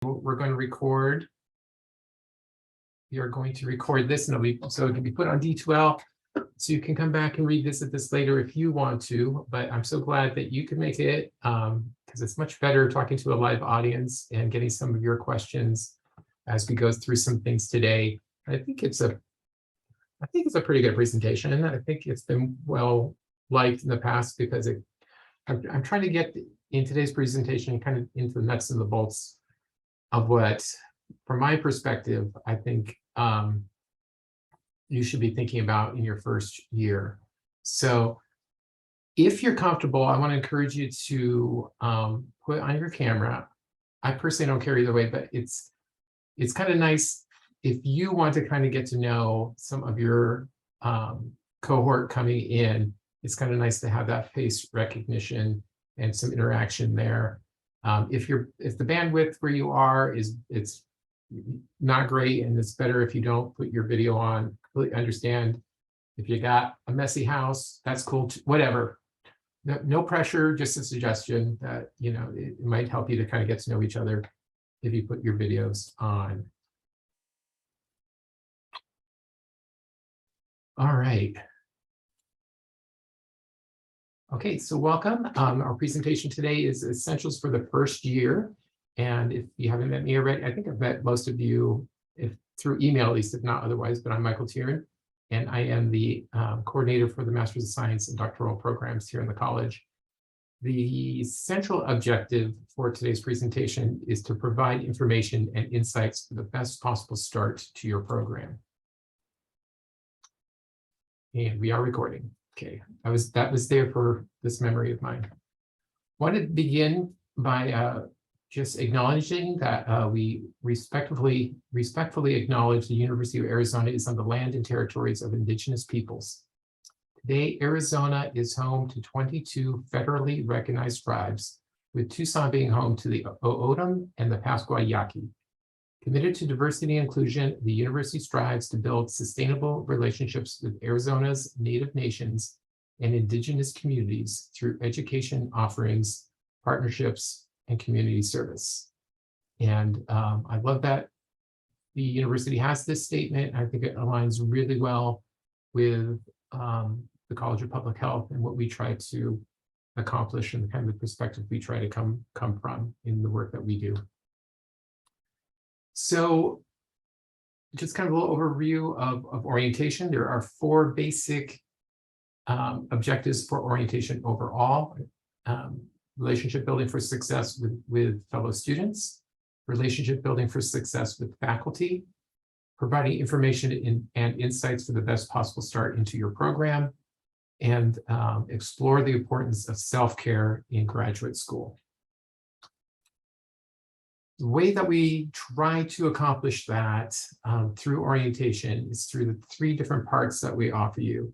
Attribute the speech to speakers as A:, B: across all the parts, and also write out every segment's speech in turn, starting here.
A: we're going to record. You're going to record this, and so it can be put on D2l, so you can come back and revisit this later if you want to. But I'm so glad that you could make it, because it's much better talking to a live audience and getting some of your questions as we go through some things today. I think it's a pretty good presentation. I think it's been well liked in the past because I'm trying to get in today's presentation kind of into the nuts and the bolts of what, from my perspective, I think you should be thinking about in your first year. So if you're comfortable, I want to encourage you to put on your camera. I personally don't care either way, but it's kind of nice if you want to kind of get to know some of your cohort coming in. It's kind of nice to have that face recognition and some interaction there. If the bandwidth where you are it's not great, and it's better if you don't put your video on. Completely understand. If you got a messy house, that's cool too, whatever. No pressure, just a suggestion that it might help you to kind of get to know each other if you put your videos on. All right. Okay, so welcome. Our presentation today is Essentials for the First Year. And if you haven't met me already, I think I've met most of you through email, at least if not otherwise, but I'm Michael Tearne, and I am the coordinator for the Master's of Science and doctoral programs here in the college. The central objective for today's presentation is to provide information and insights for the best possible start to your program. And we are recording. Okay, that was there for this memory of mine. Wanted to begin by just acknowledging that we respectfully acknowledge the University of Arizona is on the land and territories of Indigenous peoples. Today, Arizona is home to 22 federally recognized tribes, with Tucson being home to the O'odham and the Pascua Yaqui. Committed to diversity and inclusion, the university strives to build sustainable relationships with Arizona's Native nations and Indigenous communities through education offerings, partnerships, and community service. And I love that the university has this statement. I think it aligns really well with the College of Public Health and what we try to accomplish and the kind of perspective we try to come from in the work that we do. So just kind of a little overview of orientation. There are 4 basic objectives for orientation overall. Relationship building for success with fellow students, relationship building for success with faculty, providing information and insights for the best possible start into your program, and explore the importance of self-care in graduate school. The way that we try to accomplish that through orientation is through the 3 different parts that we offer you.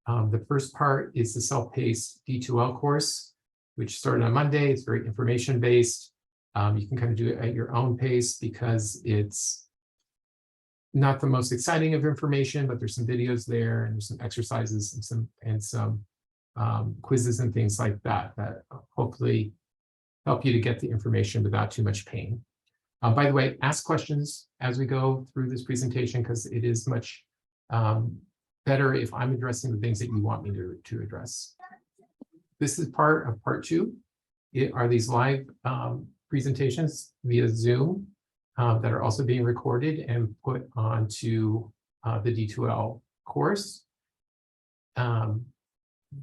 A: The first part is the self-paced D2l course, which started on Monday. It's very information-based. You can kind of do it at your own pace because it's not the most exciting of information, but there's some videos there and there's some exercises and some quizzes and things like that hopefully help you to get the information without too much pain. By the way, ask questions as we go through this presentation because it is much better if I'm addressing the things that you want me to address. This is part of part 2. It are these live presentations via Zoom that are also being recorded and put onto the D2l course.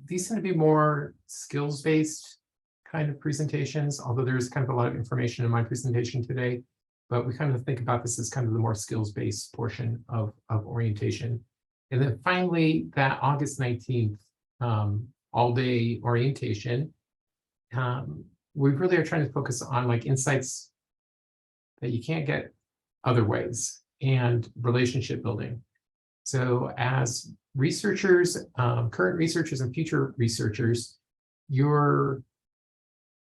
A: These tend to be more skills-based kind of presentations, although there's kind of a lot of information in my presentation today, but we kind of think about this as kind of the more skills-based portion of orientation. And then finally, that August 19th all-day orientation, we really are trying to focus on like insights that you can't get other ways and relationship building. So as researchers, current researchers and future researchers, your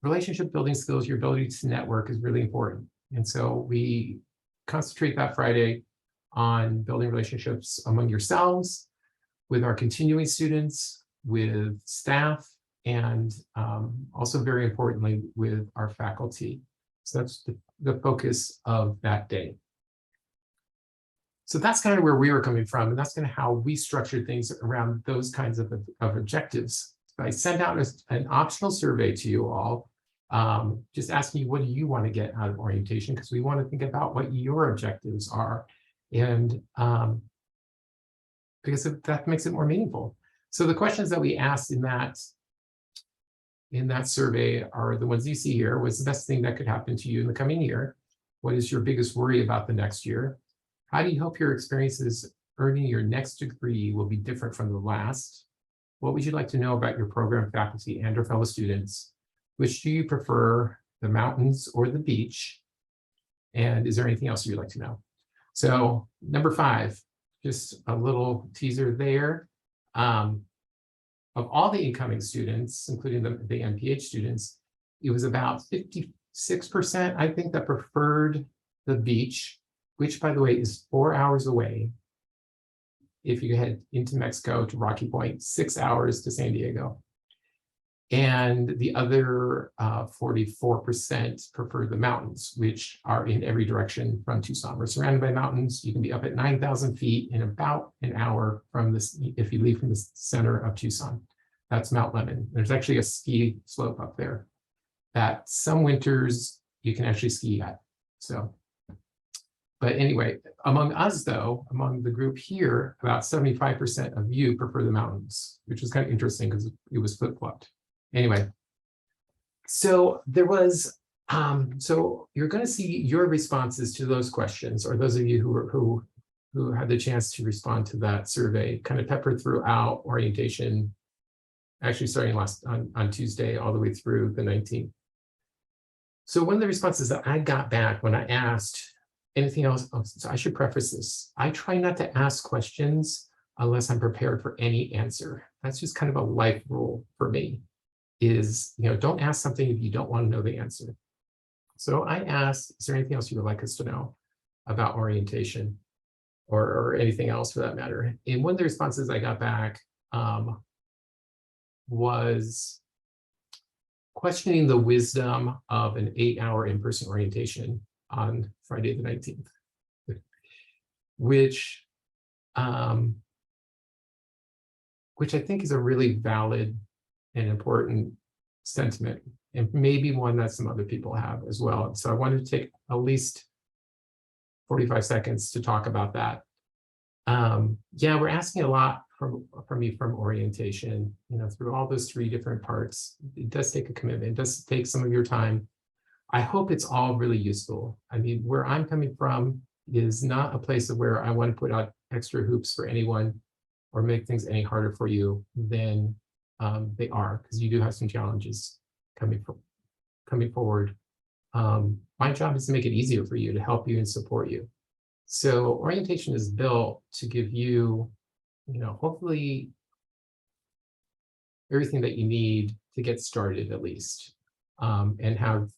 A: relationship building skills, your ability to network is really important. And so we concentrate that Friday on building relationships among yourselves, with our continuing students, with staff, and also very importantly with our faculty. So that's the focus of that day. So that's kind of where we were coming from, and that's kind of how we structured things around those kinds of objectives. So I sent out an optional survey to you all, just asking you, what do you want to get out of orientation? Because we want to think about what your objectives are, and because that makes it more meaningful. So the questions that we asked in that survey are the ones you see here. What's the best thing that could happen to you in the coming year? What is your biggest worry about the next year? How do you hope your experiences earning your next degree will be different from the last? What would you like to know about your program faculty and or fellow students? Which do you prefer, the mountains or the beach? And is there anything else you'd like to know? So number 5, just a little teaser there. Of all the incoming students, including the MPH students, it was about 56%, I think, that preferred the beach, which, by the way, is 4 hours away. If you head into Mexico to Rocky Point, 6 hours to San Diego. And the other 44% prefer the mountains, which are in every direction from Tucson. We're surrounded by mountains. You can be up at 9,000 feet in about an hour from this, if you leave from the center of Tucson. That's Mount Lemmon. There's actually a ski slope up there that some winters you can actually ski at. So, but anyway, among us though, among the group here, about 75% of you prefer the mountains, which is kind of interesting because it was flip-flopped. Anyway, so there was, so you're going to see your responses to those questions, or those of you who had the chance to respond to that survey, kind of peppered throughout orientation, actually starting on Tuesday all the way through the 19th. So one of the responses that I got back when I asked anything else, so I should preface this. I try not to ask questions unless I'm prepared for any answer. That's just kind of a life rule for me, is, don't ask something if you don't want to know the answer. So I asked, is there anything else you would like us to know about orientation, or anything else for that matter? And one of the responses I got back was questioning the wisdom of an 8-hour in-person orientation on Friday the 19th, which I think is a really valid and important sentiment, and maybe one that some other people have as well. So I wanted to take at least 45 seconds to talk about that. Yeah, we're asking a lot from me from orientation, through all those 3 different parts. It does take a commitment. It does take some of your time. I hope it's all really useful. I mean, where I'm coming from is not a place of where I want to put out extra hoops for anyone or make things any harder for you than they are, because you do have some challenges coming forward. My job is to make it easier for you, to help you and support you. So orientation is built to give you, hopefully everything that you need to get started at least, and have,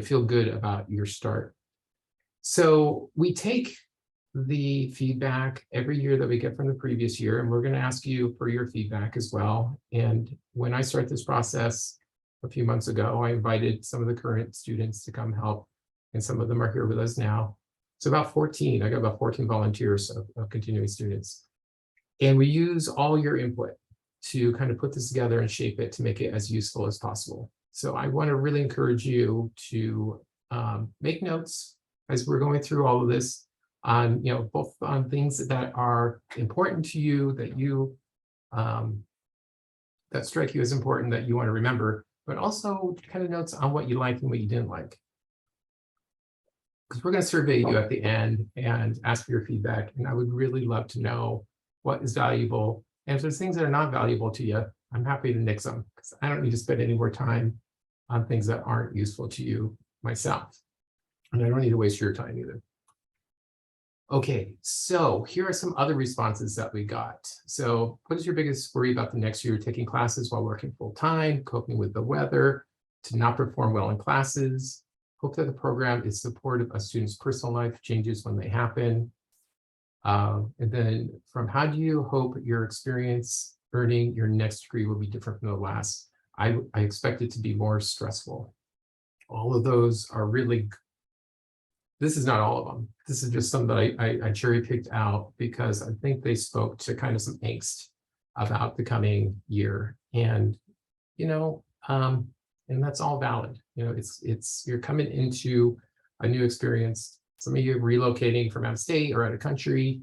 A: feel good about your start. So we take the feedback every year that we get from the previous year, and we're going to ask you for your feedback as well. And when I start this process a few months ago, I invited some of the current students to come help, and some of them are here with us now. So about 14, I got about 14 volunteers of continuing students. And we use all your input to kind of put this together and shape it to make it as useful as possible. So I want to really encourage you to make notes as we're going through all of this, on, both on things that are important to you, that you that strike you as important, that you want to remember, but also kind of notes on what you liked and what you didn't like. Because we're going to survey you at the end and ask for your feedback, and I would really love to know what is valuable. And if there's things that are not valuable to you, I'm happy to nix them, because I don't need to spend any more time on things that aren't useful to you myself. And I don't need to waste your time either. Okay, so here are some other responses that we got. So what is your biggest worry about the next year? Taking classes while working full time, coping with the weather, to not perform well in classes, hope that the program is supportive of students' personal life changes when they happen. And then from how do you hope your experience earning your next degree will be different from the last? I expect it to be more stressful. All of those are really This is not all of them. This is just some that I cherry picked out because I think they spoke to kind of some angst about the coming year. And, and that's all valid. You're coming into a new experience. Some of you are relocating from out of state or out of country.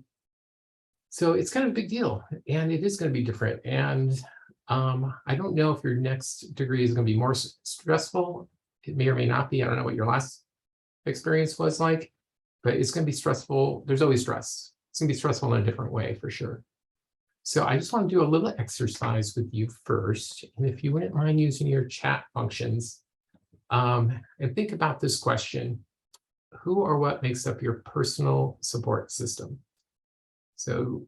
A: So it's kind of a big deal, and it is going to be different. And I don't know if your next degree is going to be more stressful. It may or may not be. I don't know what your last experience was like, but it's going to be stressful. There's always stress. It's going to be stressful in a different way for sure. So I just want to do a little exercise with you first. And if you wouldn't mind using your chat functions, and think about this question: who or what makes up your personal support system? So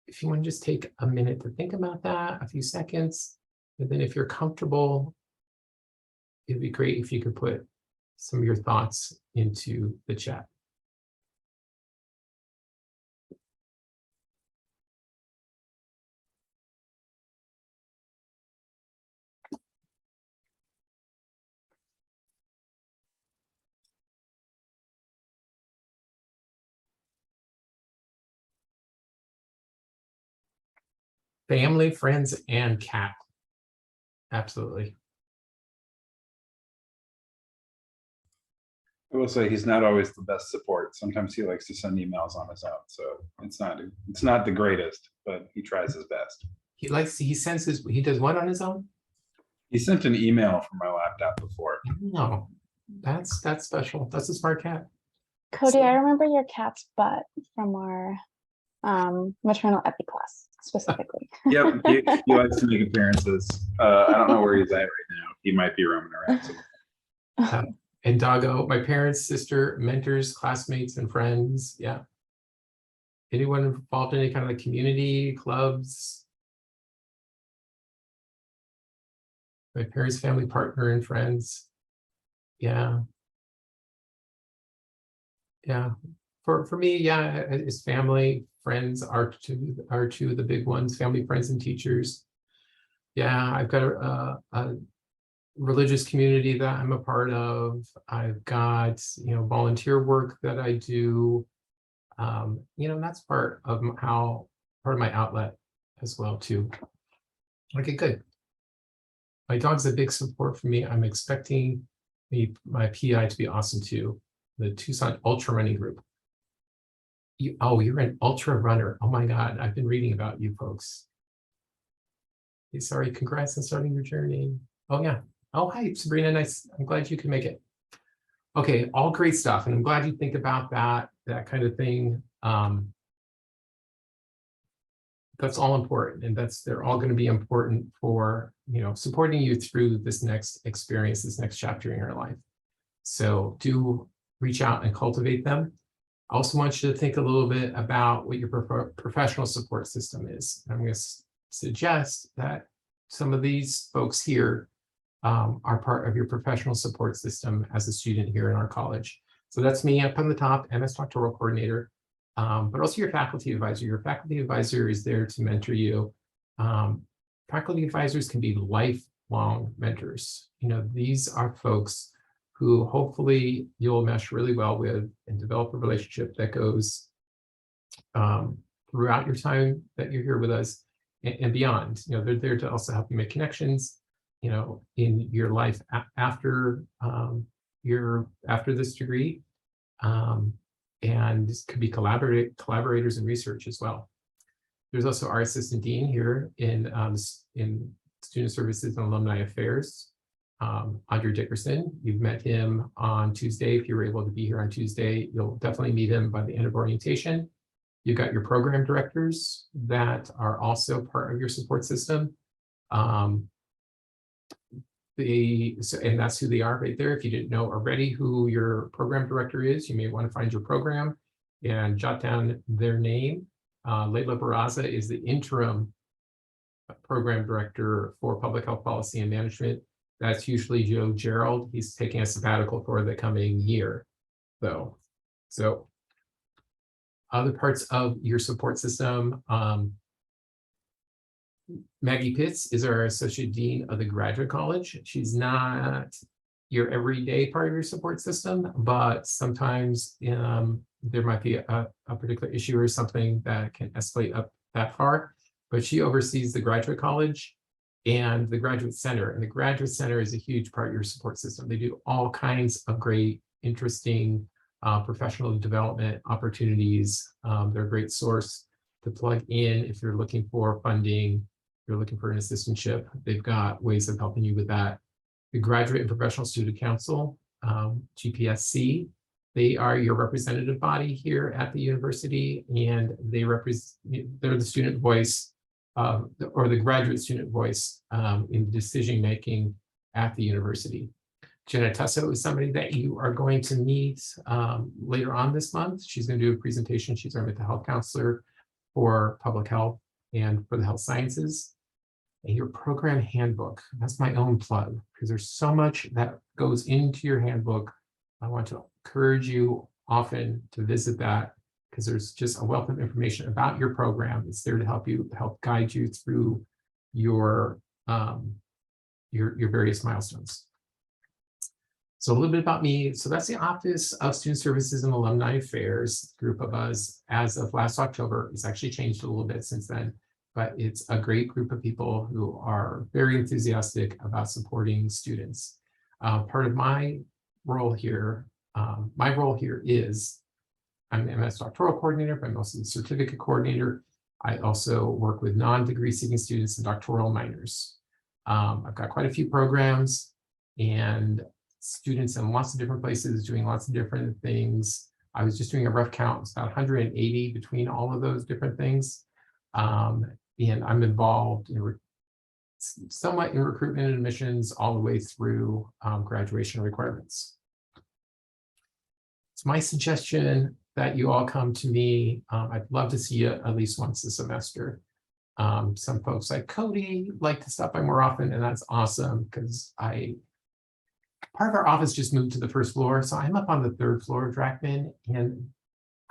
A: if you want to just take a minute to think about that, a few seconds, and then if you're comfortable, it'd be great if you could put some of your thoughts into the chat. Family, friends, and cat. Absolutely.
B: I will say he's not always the best support. Sometimes he likes to send emails on his own, so it's not the greatest, but he tries his best.
A: He does what on his own?
B: He sent an email from my laptop before.
A: No, that's special. That's a smart cat.
C: Cody, I remember your cat's butt from our maternal epi class specifically.
B: Yep, he likes to make appearances. I don't know where he's at right now. He might be roaming around somewhere.
A: And Doggo, my parents, sister, mentors, classmates, and friends. Yeah. Anyone involved in any kind of community, clubs? My parents, family, partner, and friends. Yeah. Yeah. For me, yeah, it's family, friends are two of the big ones. Family, friends, and teachers. Yeah, I've got a religious community that I'm a part of. I've got, volunteer work that I do. That's part of my outlet as well too. Okay, good. My dog's a big support for me. I'm expecting my PI to be awesome too. The Tucson Ultra Running Group. You're an ultra runner. Oh my God, I've been reading about you folks. Hey, sorry, congrats on starting your journey. Oh yeah. Oh, hi, Sabrina, nice. I'm glad you could make it. Okay, all great stuff. And I'm glad you think about that kind of thing. That's all important. And they're all going to be important for, supporting you through this next experience, this next chapter in your life. So do reach out and cultivate them. I also want you to think a little bit about what your professional support system is. I'm going to suggest that some of these folks here are part of your professional support system as a student here in our college. So that's me up on the top, MS Doctoral Coordinator, but also your faculty advisor. Your faculty advisor is there to mentor you. Faculty advisors can be lifelong mentors. These are folks who hopefully you'll mesh really well with and develop a relationship that goes throughout your time that you're here with us and beyond. They're there to also help you make connections, in your life after this degree, and this could be collaborators in research as well. There's also our assistant dean here in Student Services and Alumni Affairs, Andrew Dickerson. You've met him on Tuesday. If you were able to be here on Tuesday, you'll definitely meet him by the end of orientation. You've got your program directors that are also part of your support system. And that's who they are right there. If you didn't know already who your program director is, you may want to find your program and jot down their name. Leila Barraza is the interim program director for public health policy and management. That's usually Joe Gerald. He's taking a sabbatical for the coming year, though. So other parts of your support system, Maggie Pitts is our Associate Dean of the Graduate College. She's not your everyday part of your support system, but sometimes there might be a particular issue or something that can escalate up that far. But she oversees the graduate college and the graduate center. And the graduate center is a huge part of your support system. They do all kinds of great, interesting professional development opportunities. They're a great source to plug in if you're looking for funding, if you're looking for an assistantship. They've got ways of helping you with that. The Graduate and Professional Student Council, GPSC, they are your representative body here at the university, and they're the student voice or the graduate student voice in decision-making at the university. Jenna Tusso is somebody that you are going to meet later on this month. She's going to do a presentation. She's our mental health counselor for public health and for the health sciences. And your program handbook, that's my own plug, because there's so much that goes into your handbook. I want to encourage you often to visit that, because there's just a wealth of information about your program. It's there to help guide you through your various milestones. So a little bit about me. So that's the Office of Student Services and Alumni Affairs. Group of us, as of last October, it's actually changed a little bit since then, but it's a great group of people who are very enthusiastic about supporting students. Part of my role here is I'm an MS doctoral coordinator, but I'm also the certificate coordinator. I also work with non-degree seeking students and doctoral minors. I've got quite a few programs and students in lots of different places doing lots of different things. I was just doing a rough count, it's about 180 between all of those different things. And I'm involved in somewhat in recruitment and admissions all the way through graduation requirements. It's my suggestion that you all come to me. I'd love to see you at least once a semester. Some folks like Cody like to stop by more often, and that's awesome because part of our office just moved to the first floor. So I'm up on the third floor of Drachman, and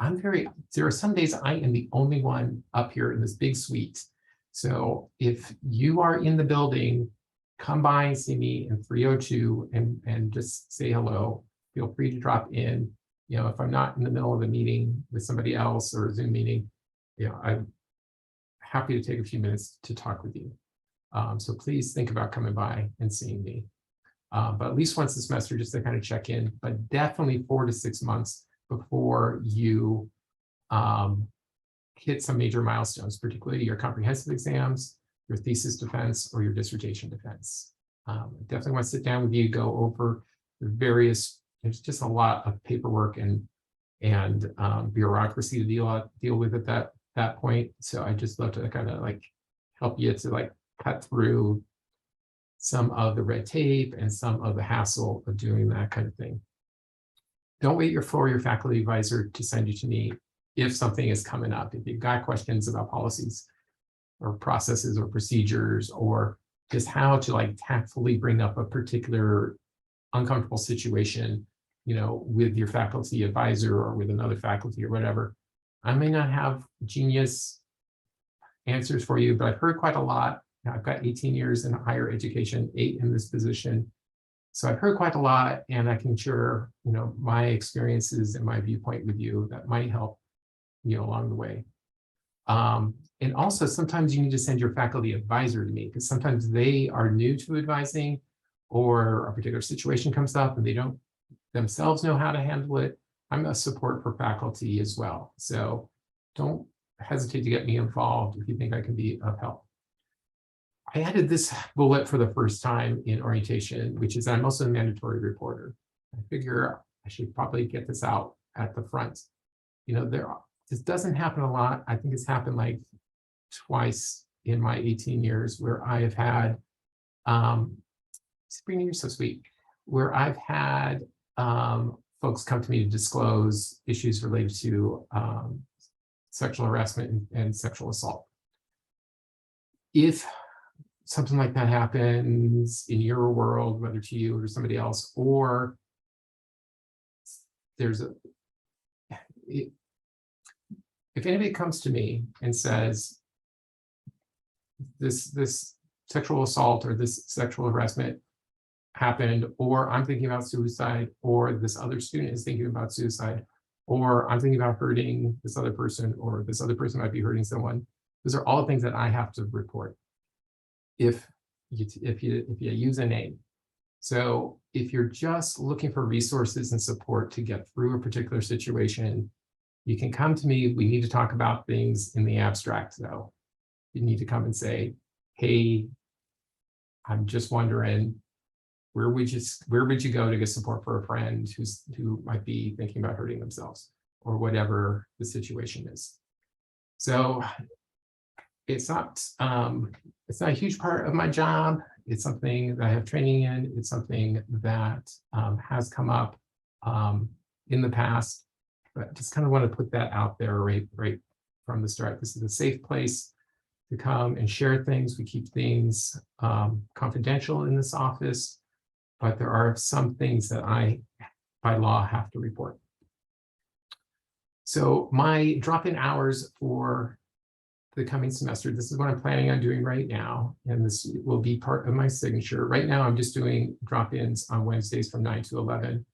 A: there are some days I am the only one up here in this big suite. So if you are in the building, come by and see me in 302 and just say hello. Feel free to drop in. You know, if I'm not in the middle of a meeting with somebody else or a Zoom meeting, you know, I'm happy to take a few minutes to talk with you. So please think about coming by and seeing me. But at least once a semester, just to kind of check in, but definitely 4 to 6 months before you hit some major milestones, particularly your comprehensive exams, your thesis defense, or your dissertation defense. Definitely want to sit down with you, go over the various, there's just a lot of paperwork and bureaucracy to deal with at that point. So I just love to kind of like help you to like cut through some of the red tape and some of the hassle of doing that kind of thing. Don't wait for your faculty advisor to send you to me if something is coming up. If you've got questions about policies or processes or procedures, or just how to like tactfully bring up a particular uncomfortable situation, you know, with your faculty advisor or with another faculty or whatever. I may not have genius answers for you, but I've heard quite a lot. I've got 18 years in higher education, 8 in this position. So I've heard quite a lot, and I can share, you know, my experiences and my viewpoint with you that might help you along the way. And also sometimes you need to send your faculty advisor to me, because sometimes they are new to advising, or a particular situation comes up and they don't themselves know how to handle it. I'm a support for faculty as well. So don't hesitate to get me involved if you think I can be of help. I added this bullet for the first time in orientation, which is I'm also a mandatory reporter. I figure I should probably get this out at the front. You know, this doesn't happen a lot. I think it's happened like twice in my 18 years where I have had, Sabrina, you're so sweet, where I've had folks come to me to disclose issues related to sexual harassment and sexual assault. If something like that happens in your world, whether to you or somebody else, or if anybody comes to me and says this sexual assault or this sexual harassment happened, or I'm thinking about suicide, or this other student is thinking about suicide, or I'm thinking about hurting this other person, or this other person might be hurting someone. Those are all things that I have to report if you use a name. So if you're just looking for resources and support to get through a particular situation, you can come to me. We need to talk about things in the abstract, though. You need to come and say, hey, I'm just wondering, where would you go to get support for a friend who might be thinking about hurting themselves, or whatever the situation is. So it's not a huge part of my job. It's something that I have training in. It's something that has come up in the past, but just kind of want to put that out there right from the start. This is a safe place to come and share things. We keep things confidential in this office, but there are some things that I, by law, have to report. So my drop-in hours for the coming semester, this is what I'm planning on doing right now, and this will be part of my signature. Right now, I'm just doing drop-ins on Wednesdays from 9 to 11.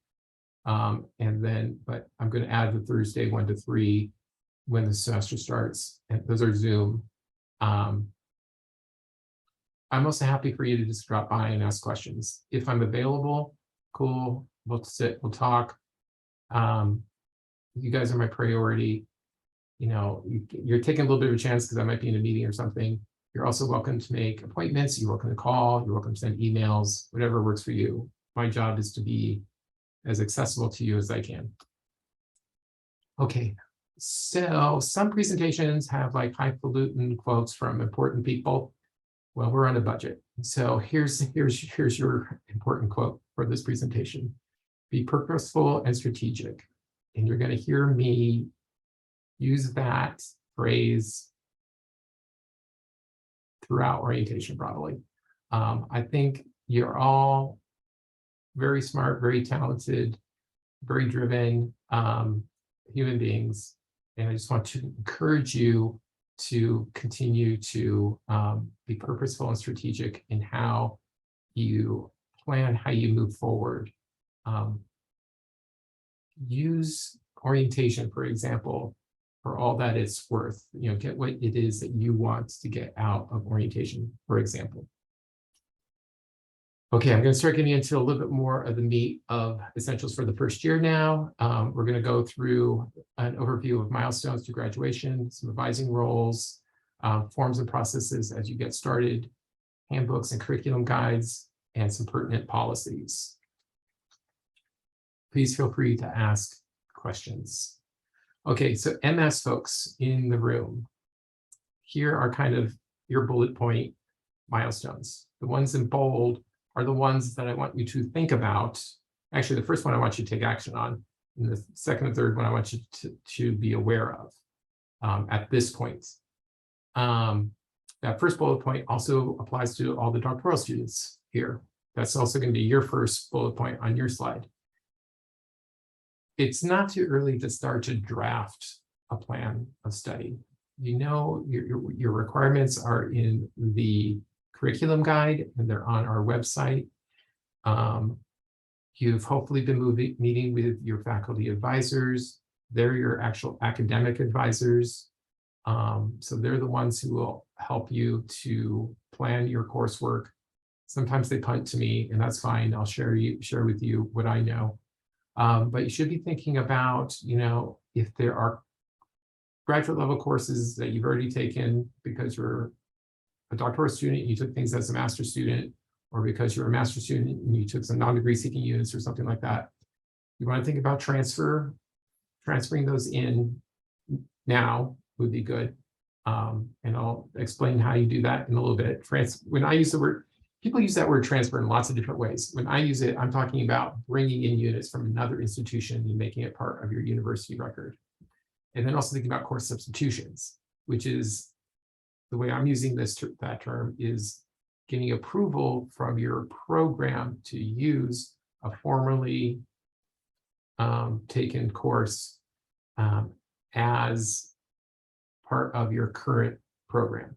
A: But I'm going to add the Thursday 1 to 3 when the semester starts, and those are Zoom. I'm also happy for you to just drop by and ask questions. If I'm available, cool, we'll sit, we'll talk. You guys are my priority. You know, you're taking a little bit of a chance because I might be in a meeting or something. You're also welcome to make appointments. You're welcome to call. You're welcome to send emails, whatever works for you. My job is to be as accessible to you as I can. Okay, so some presentations have like highfalutin quotes from important people. Well, we're on a budget. So here's your important quote for this presentation. Be purposeful and strategic. And you're going to hear me use that phrase throughout orientation, probably. I think you're all very smart, very talented, very driven human beings. And I just want to encourage you to continue to be purposeful and strategic in how you plan, how you move forward. Use orientation, for example, for all that it's worth. You know, get what it is that you want to get out of orientation, for example. Okay, I'm going to start getting into a little bit more of the meat of essentials for the first year now. We're going to go through an overview of milestones to graduation, some advising roles, forms and processes as you get started, handbooks and curriculum guides, and some pertinent policies. Please feel free to ask questions. Okay, so MS folks in the room, here are kind of your bullet point milestones. The ones in bold are the ones that I want you to think about. Actually, the first one I want you to take action on, and the second and third one I want you to be aware of at this point. That first bullet point also applies to all the doctoral students here. That's also going to be your first bullet point on your slide. It's not too early to start to draft a plan of study. You know, your requirements are in the curriculum guide, and they're on our website. You've hopefully been meeting with your faculty advisors. They're your actual academic advisors. So they're the ones who will help you to plan your coursework. Sometimes they punt to me, and that's fine. I'll share with you what I know. But you should be thinking about, you know, if there are graduate level courses that you've already taken because you're a doctoral student, you took things as a master's student, or because you're a master's student and you took some non-degree seeking units or something like that. You want to think about transferring those in now would be good. And I'll explain how you do that in a little bit. When I use the word, people use that word transfer in lots of different ways. When I use it, I'm talking about bringing in units from another institution and making it part of your university record. And then also thinking about course substitutions, which is the way I'm using that term is getting approval from your program to use a formerly taken course as part of your current program.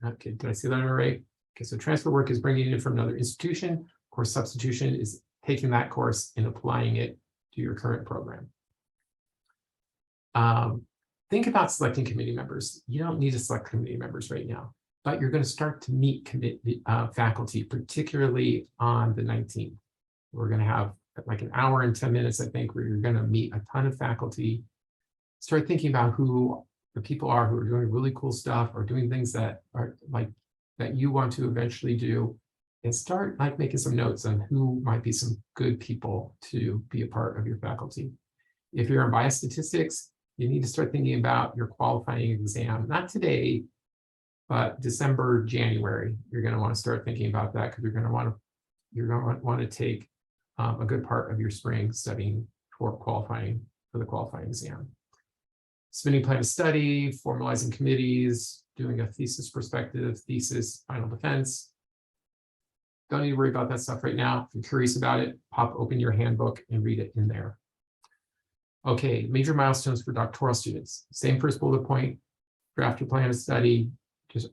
A: Okay, did I say that all right? Okay, so transfer work is bringing it in from another institution. Course substitution is taking that course and applying it to your current program. Think about selecting committee members. You don't need to select committee members right now, but you're going to start to meet faculty, particularly on the 19th. We're going to have like an hour and 10 minutes, I think, where you're going to meet a ton of faculty. Start thinking about who the people are who are doing really cool stuff or doing things that are like that you want to eventually do, and start like making some notes on who might be some good people to be a part of your faculty. If you're in biostatistics, you need to start thinking about your qualifying exam, not today, but December, January. You're going to want to start thinking about that because you're going to want to take a good part of your spring studying for the qualifying exam. Submitting plan of study, formalizing committees, doing a thesis perspective, thesis, final defense. Don't need to worry about that stuff right now. If you're curious about it, pop open your handbook and read it in there. Okay, major milestones for doctoral students. Same first bullet point, draft your plan of study,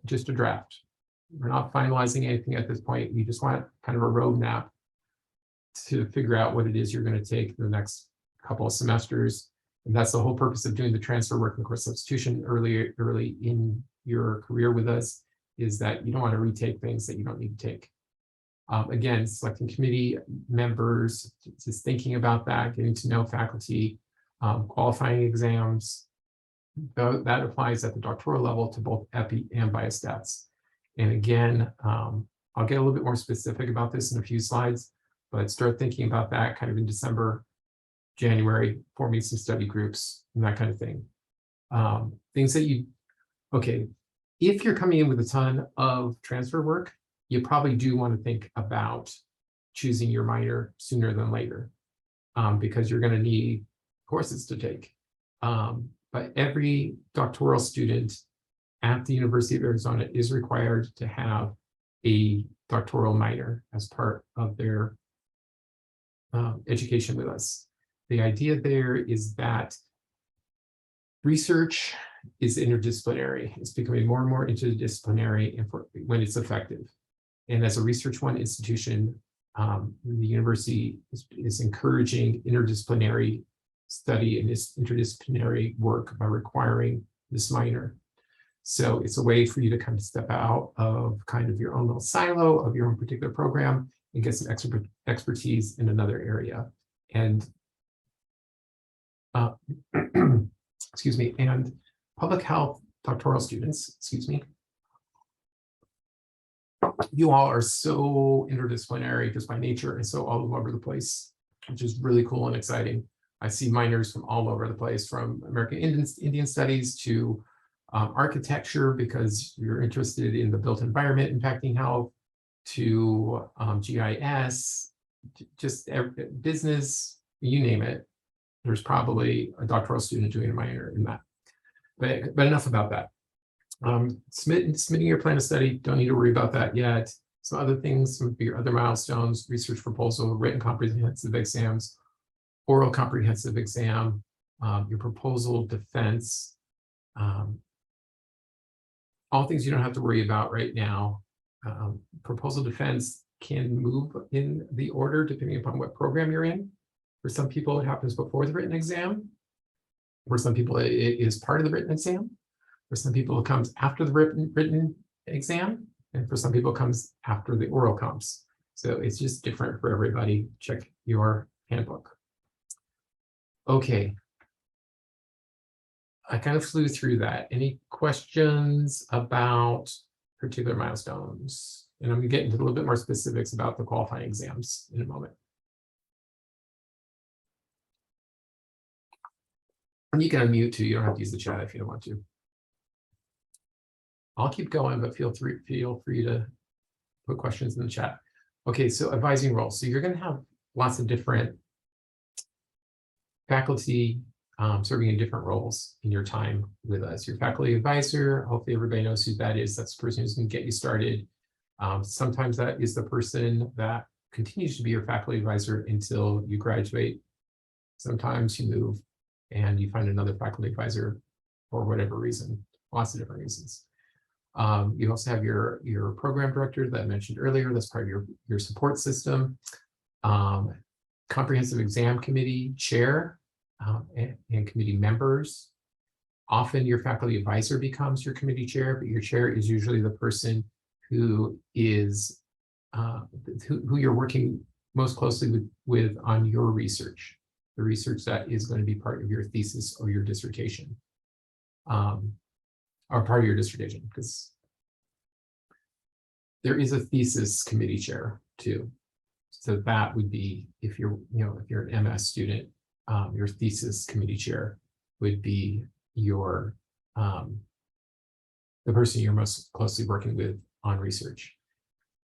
A: just a draft. We're not finalizing anything at this point. You just want kind of a roadmap to figure out what it is you're going to take the next couple of semesters. And that's the whole purpose of doing the transfer work and course substitution early in your career with us, is that you don't want to retake things that you don't need to take. Again, selecting committee members, just thinking about that, getting to know faculty, qualifying exams. That applies at the doctoral level to both epi and biostats. And again, I'll get a little bit more specific about this in a few slides, but start thinking about that kind of in December, January, forming some study groups and that kind of thing. Things that okay, if you're coming in with a ton of transfer work, you probably do want to think about choosing your minor sooner than later, because you're going to need courses to take. But every doctoral student at the University of Arizona is required to have a doctoral minor as part of their education with us. The idea there is that research is interdisciplinary. It's becoming more and more interdisciplinary when it's effective. And as a Research One institution, the university is encouraging interdisciplinary study and interdisciplinary work by requiring this minor. So it's a way for you to kind of step out of kind of your own little silo of your own particular program and get some expertise in another area. And excuse me, and public health doctoral students, excuse me, you all are so interdisciplinary just by nature and so all over the place, which is really cool and exciting. I see minors from all over the place, from American Indian Studies to architecture, because you're interested in the built environment impacting health, to GIS, just business, you name it. There's probably a doctoral student doing a minor in that. But enough about that. Submitting your plan of study, don't need to worry about that yet. Some other things, some of your other milestones: research proposal, written comprehensive exams, oral comprehensive exam, your proposal defense, all things you don't have to worry about right now. Proposal defense can move in the order depending upon what program you're in. For some people, it happens before the written exam. For some people, it is part of the written exam. For some people, it comes after the written exam. And for some people, it comes after the oral comes. So it's just different for everybody. Check your handbook. Okay. I kind of flew through that. Any questions about particular milestones? And I'm going to get into a little bit more specifics about the qualifying exams in a moment. And you can unmute too. You don't have to use the chat if you don't want to. I'll keep going, but feel free to put questions in the chat. Okay, so advising roles. So you're going to have lots of different faculty serving in different roles in your time with us. Your faculty advisor, hopefully everybody knows who that is. That's the person who's going to get you started. Sometimes that is the person that continues to be your faculty advisor until you graduate. Sometimes you move and you find another faculty advisor for whatever reason, lots of different reasons. You also have your program director that I mentioned earlier. That's part of your support system. Comprehensive exam committee chair and committee members. Often your faculty advisor becomes your committee chair, but your chair is usually the person who is who you're working most closely with on your research, the research that is going to be part of your thesis or your dissertation, or part of your dissertation, because there is a thesis committee chair too. So that would be, if you're an MS student, your thesis committee chair would be your the person you're most closely working with on research.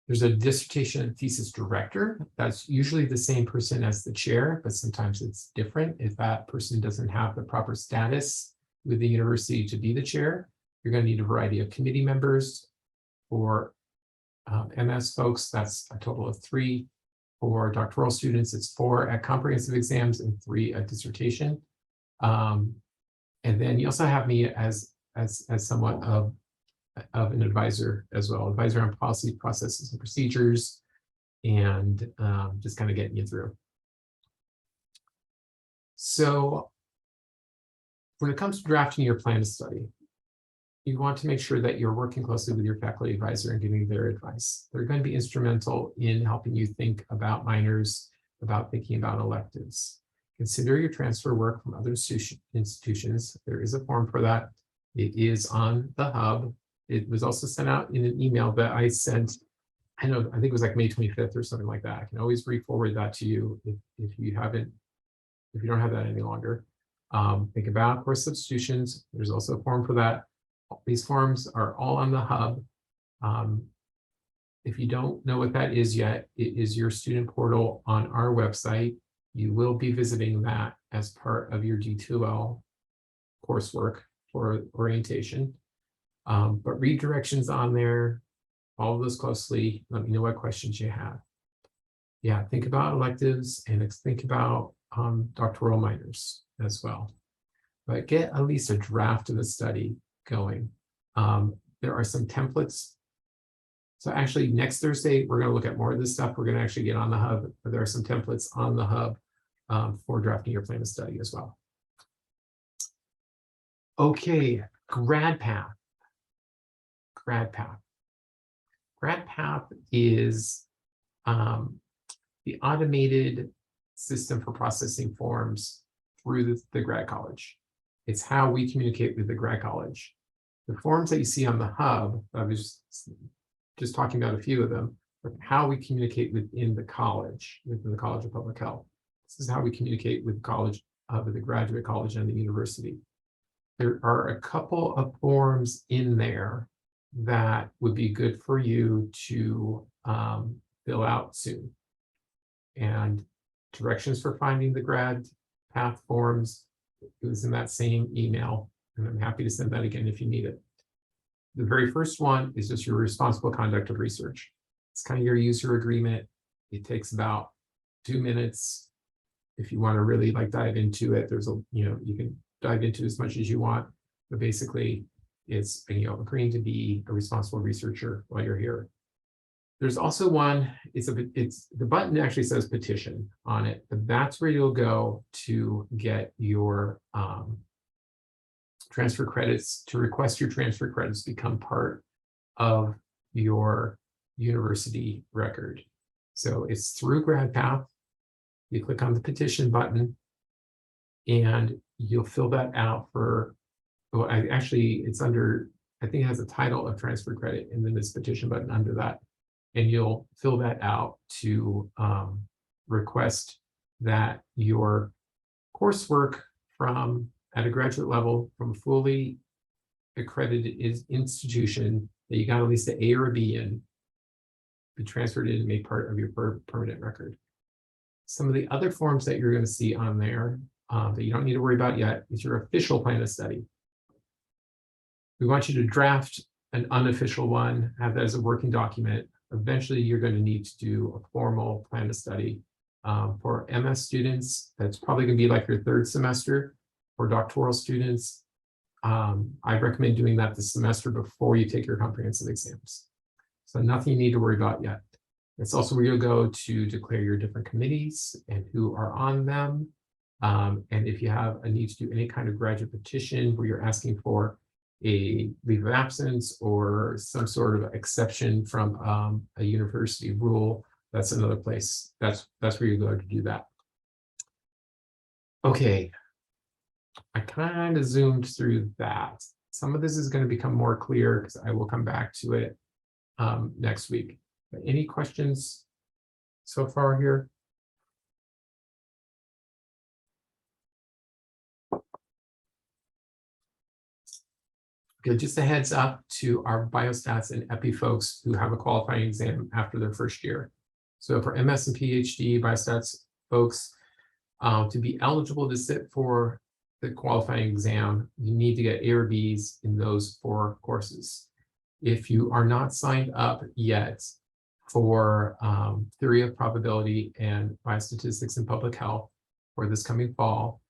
A: There's a dissertation and thesis director. That's usually the same person as the chair, but sometimes it's different. If that person doesn't have the proper status with the university to be the chair, you're going to need a variety of committee members. For MS folks, that's a total of 3. For doctoral students, it's 4 at comprehensive exams and 3 at dissertation. And then you also have me as somewhat of an advisor as well, advisor on policy, processes, and procedures, and just kind of getting you through. So when it comes to drafting your plan of study, you want to make sure that you're working closely with your faculty advisor and giving their advice. They're going to be instrumental in helping you think about minors, about thinking about electives. Consider your transfer work from other institutions. There is a form for that. It is on the hub. It was also sent out in an email that I sent, I think it was like May 25th or something like that. I can always re-forward that to you if you don't have that any longer. Think about course substitutions. There's also a form for that. These forms are all on the hub. If you don't know what that is yet, it is your student portal on our website. You will be visiting that as part of your D2l coursework for orientation. But read directions on there, follow those closely. Let me know what questions you have. Yeah, think about electives and think about doctoral minors as well. But get at least a draft of the study going. There are some templates. So actually next Thursday, we're going to look at more of this stuff. We're going to actually get on the hub, but there are some templates on the hub for drafting your plan of study as well. Okay, grad path. Grad path. Grad path is the automated system for processing forms through the grad college. It's how we communicate with the grad college. The forms that you see on the hub, I was just talking about a few of them, are how we communicate within the College of Public Health. This is how we communicate with college, with the graduate college and the university. There are a couple of forms in there that would be good for you to fill out soon. And directions for finding the grad path forms, it was in that same email, and I'm happy to send that again if you need it. The very first one is just your responsible conduct of research. It's kind of your user agreement. It takes about 2 minutes. If you want to really dive into it, there's you can dive into as much as you want, but basically it's agreeing to be a responsible researcher while you're here. There's also one, the button actually says petition on it, but that's where you'll go to get your transfer credits, to request your transfer credits become part of your university record. So it's through GradPath. You click on the petition button and you'll fill that out for, well, it's under, I think it has a title of transfer credit and then this petition button under that. And you'll fill that out to request that your coursework from at a graduate level from a fully accredited institution that you got at least an A or a B in be transferred in and made part of your permanent record. Some of the other forms that you're going to see on there that you don't need to worry about yet is your official plan of study. We want you to draft an unofficial one, have that as a working document. Eventually, you're going to need to do a formal plan of study. For MS students, that's probably going to be like your 3rd semester. For doctoral students, I recommend doing that this semester before you take your comprehensive exams. So nothing you need to worry about yet. It's also where you'll go to declare your different committees and who are on them. And if you have a need to do any kind of graduate petition where you're asking for a leave of absence or some sort of exception from a university rule, that's another place. That's where you go to do that. Okay, I kind of zoomed through that. Some of this is going to become more clear because I will come back to it next week. But any questions so far here? Okay, just a heads up to our biostats and epi folks who have a qualifying exam after their first year. So for MS and PhD biostats folks, to be eligible to sit for the qualifying exam, you need to get A or Bs in those 4 courses. If you are not signed up yet for theory of probability and biostatistics and public health for this coming fall,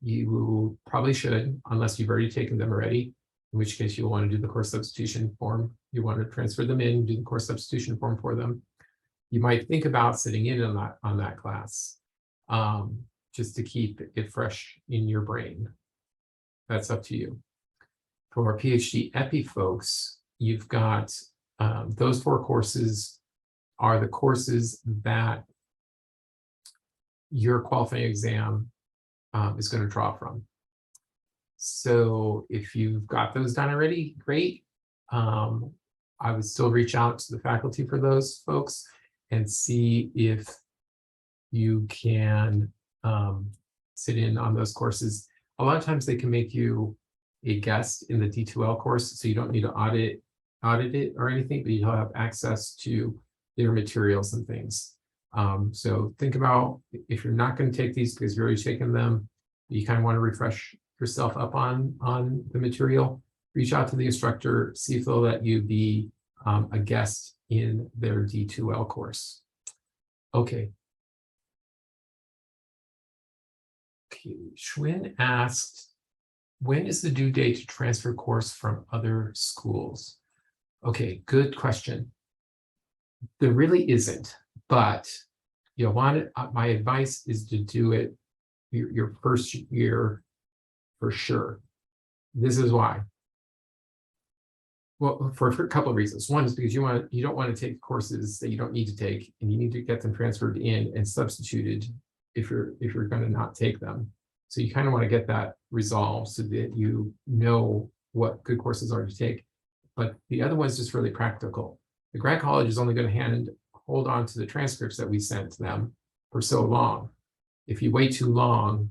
A: you probably should, unless you've already taken them already, in which case you'll want to do the course substitution form. You want to transfer them in, do the course substitution form for them. You might think about sitting in on that class, just to keep it fresh in your brain. That's up to you. For PhD epi folks, you've got those 4 courses are the courses that your qualifying exam is going to draw from. So if you've got those done already, great. I would still reach out to the faculty for those folks and see if you can sit in on those courses. A lot of times they can make you a guest in the D2l course, so you don't need to audit it or anything, but you'll have access to their materials and things. So think about if you're not going to take these because you've already taken them, you kind of want to refresh yourself up on the material, reach out to the instructor, see if they'll let you be a guest in their D2l course. Okay. Schwinn asked, when is the due date to transfer course from other schools? Okay, good question. There really isn't, but you'll want it. My advice is to do it your first year for sure. This is why. Well, for a couple of reasons. One is because you don't want to take courses that you don't need to take, and you need to get them transferred in and substituted if you're going to not take them. So you kind of want to get that resolved so that you know what good courses are to take. But the other one is just really practical. The grad college is only going to hold on to the transcripts that we sent to them for so long. If you wait too long,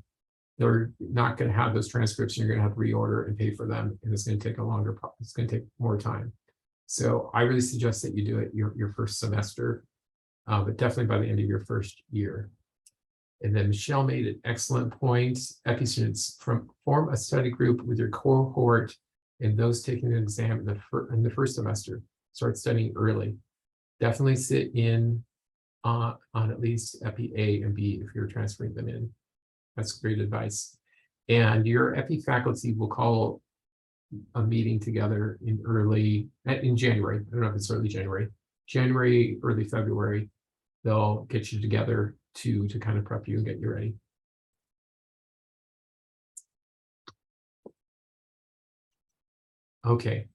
A: they're not going to have those transcripts, and you're going to have to reorder and pay for them, and it's going to take it's going to take more time. So I really suggest that you do it your first semester, but definitely by the end of your first year. And then Michelle made an excellent point. Epi students, form a study group with your cohort and those taking an exam in the first semester. Start studying early. Definitely sit in on at least Epi A and B if you're transferring them in. That's great advice. And your Epi faculty will call a meeting together in January. I don't know if it's early January, early February. They'll get you together to kind of prep you and get you ready. Okay.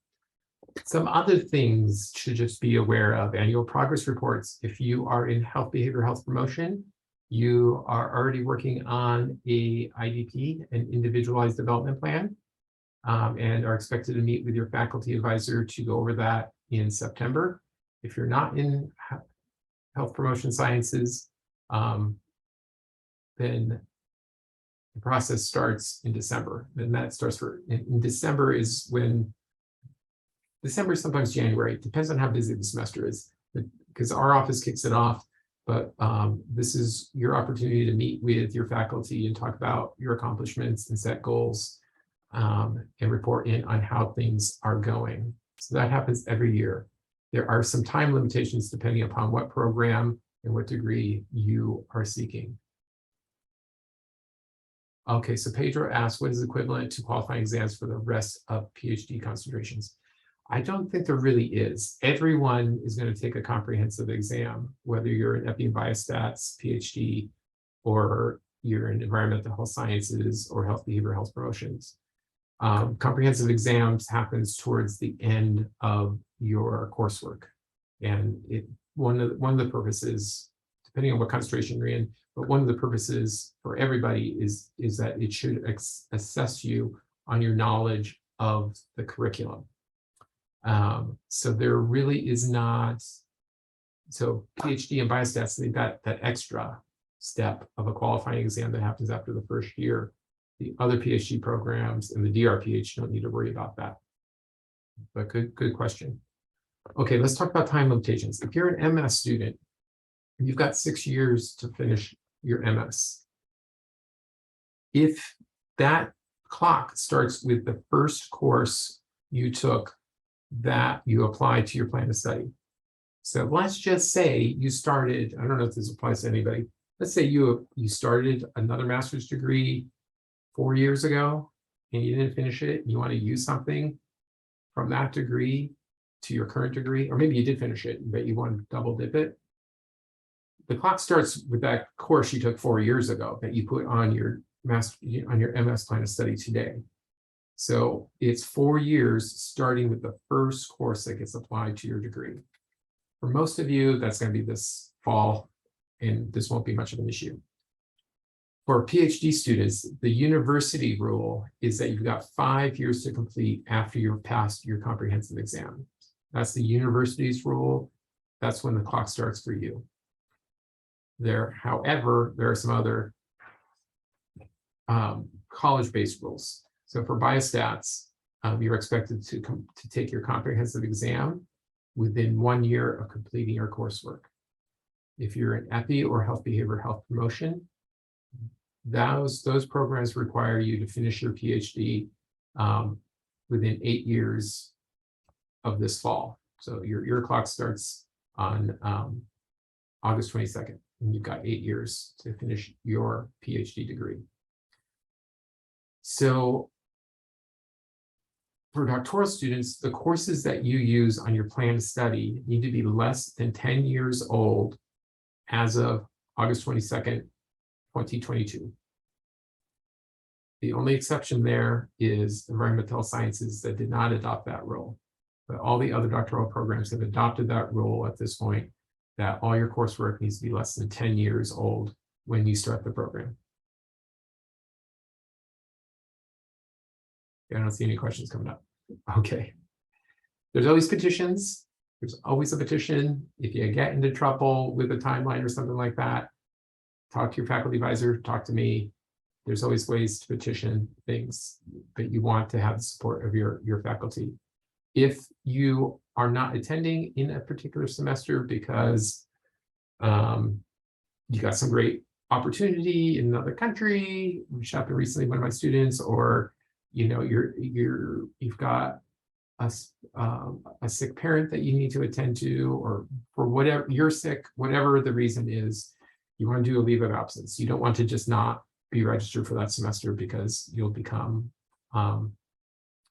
A: Some other things to just be aware of: annual progress reports. If you are in behavioral health promotion, you are already working on a IDP, an individualized development plan, and are expected to meet with your faculty advisor to go over that in September. If you're not in health promotion sciences, then the process starts in December. Then that starts in December is when, December, sometimes January, depends on how busy the semester is, because our office kicks it off. But this is your opportunity to meet with your faculty and talk about your accomplishments and set goals, and report in on how things are going. So that happens every year. There are some time limitations depending upon what program and what degree you are seeking. Okay, so Pedro asked, what is equivalent to qualifying exams for the rest of PhD concentrations? I don't think there really is. Everyone is going to take a comprehensive exam, whether you're an Epi and Biostats PhD, or you're in environmental health sciences or health behavior health promotions. Comprehensive exams happens towards the end of your coursework. And one of the purposes, depending on what concentration you're in, but one of the purposes for everybody is that it should assess you on your knowledge of the curriculum. So there really is not, so PhD and Biostats, they've got that extra step of a qualifying exam that happens after the first year. The other PhD programs and the DRPH don't need to worry about that. But good question. Okay, let's talk about time limitations. If you're an MS student, you've got 6 years to finish your MS. If that clock starts with the first course you took that you applied to your plan of study. So let's just say you started, I don't know if this applies to anybody, let's say you started another master's degree 4 years ago and you didn't finish it, you want to use something from that degree to your current degree, or maybe you did finish it, but you want to double dip it. The clock starts with that course you took 4 years ago that you put on your MS plan of study today. So it's 4 years starting with the first course that gets applied to your degree. For most of you, that's going to be this fall, and this won't be much of an issue. For PhD students, the university rule is that you've got 5 years to complete after you've passed your comprehensive exam. That's the university's rule. That's when the clock starts for you. However, there are some other college-based rules. So for Biostats, you're expected to take your comprehensive exam within 1 year of completing your coursework. If you're an Epi or health behavior health promotion, those programs require you to finish your PhD within 8 years of this fall. So your clock starts on August 22nd, and you've got 8 years to finish your PhD degree. So for doctoral students, the courses that you use on your plan to study need to be less than 10 years old as of August 22nd, 2022. The only exception there is environmental sciences that did not adopt that rule. But all the other doctoral programs have adopted that rule at this point, that all your coursework needs to be less than 10 years old when you start the program. I don't see any questions coming up. Okay. There's always petitions. There's always a petition. If you get into trouble with a timeline or something like that, talk to your faculty advisor, talk to me. There's always ways to petition things, but you want to have the support of your faculty. If you are not attending in a particular semester because you got some great opportunity in another country, which happened recently, one of my students, or you've got a sick parent that you need to attend to, or for whatever you're sick, whatever the reason is, you want to do a leave of absence. You don't want to just not be registered for that semester because you'll become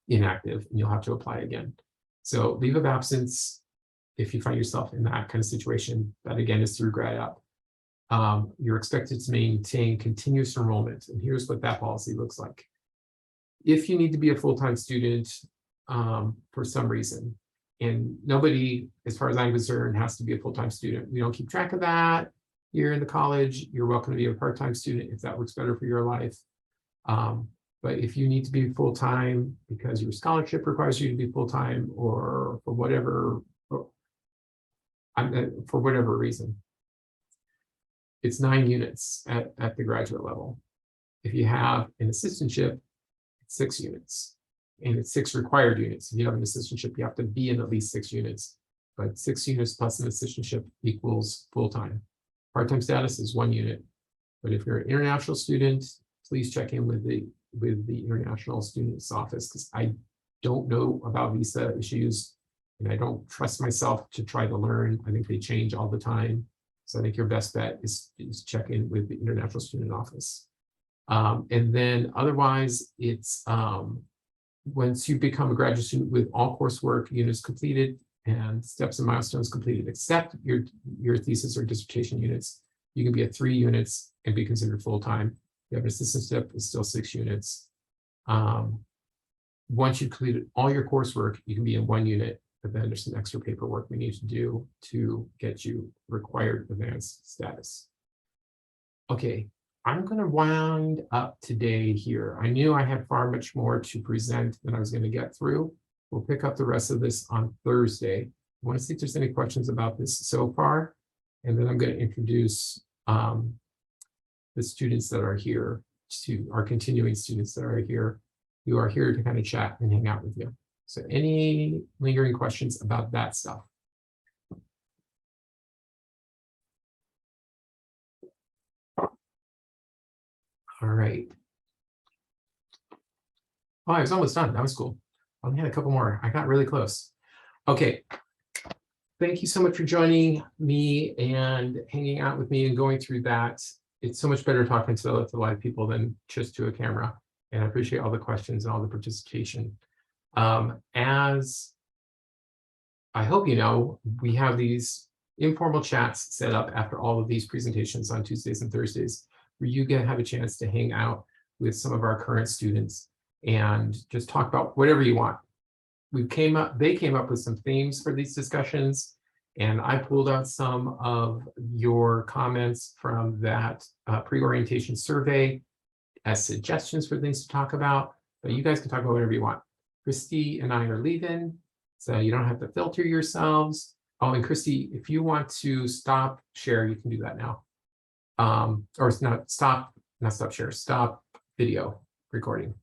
A: inactive and you'll have to apply again. So leave of absence, if you find yourself in that kind of situation, that again is through grad app. You're expected to maintain continuous enrollment. And here's what that policy looks like. If you need to be a full-time student for some reason, and nobody, as far as I'm concerned, has to be a full-time student. We don't keep track of that. You're in the college, you're welcome to be a part-time student if that works better for your life. But if you need to be full-time because your scholarship requires you to be full-time, or for whatever reason, it's 9 units at the graduate level. If you have an assistantship, it's 6 units, and it's 6 required units. If you have an assistantship, you have to be in at least 6 units, but 6 units plus an assistantship equals full-time. Part-time status is 1 unit, but if you're an international student, please check in with the International Students Office, because I don't know about visa issues, and I don't trust myself to try to learn. I think they change all the time. So I think your best bet is check in with the International Student Office. And then otherwise, it's once you become a graduate student with all coursework units completed and steps and milestones completed, except your thesis or dissertation units, you can be at 3 units and be considered full-time. You have an assistant step, it's still 6 units. Once you've completed all your coursework, you can be in 1 unit, but then there's some extra paperwork we need to do to get you required advanced status. Okay, I'm going to wind up today here. I knew I had far much more to present than I was going to get through. We'll pick up the rest of this on Thursday. I want to see if there's any questions about this so far, and then I'm going to introduce the students that are here, to our continuing students that are here, who are here to kind of chat and hang out with you. So any lingering questions about that stuff? All right. Oh, I was almost done. That was cool. I only had a couple more. I got really close. Okay. Thank you so much for joining me and hanging out with me and going through that. It's so much better talking to live people than just to a camera. And I appreciate all the questions and all the participation. As I hope you know, we have these informal chats set up after all of these presentations on Tuesdays and Thursdays, where you have a chance to hang out with some of our current students and just talk about whatever you want. They came up with some themes for these discussions, and I pulled out some of your comments from that pre-orientation survey as suggestions for things to talk about, but you guys can talk about whatever you want. Christy and I are leaving, so you don't have to filter yourselves. Oh, and Christy, if you want to stop share, you can do that now. Or it's not stop share, stop video recording.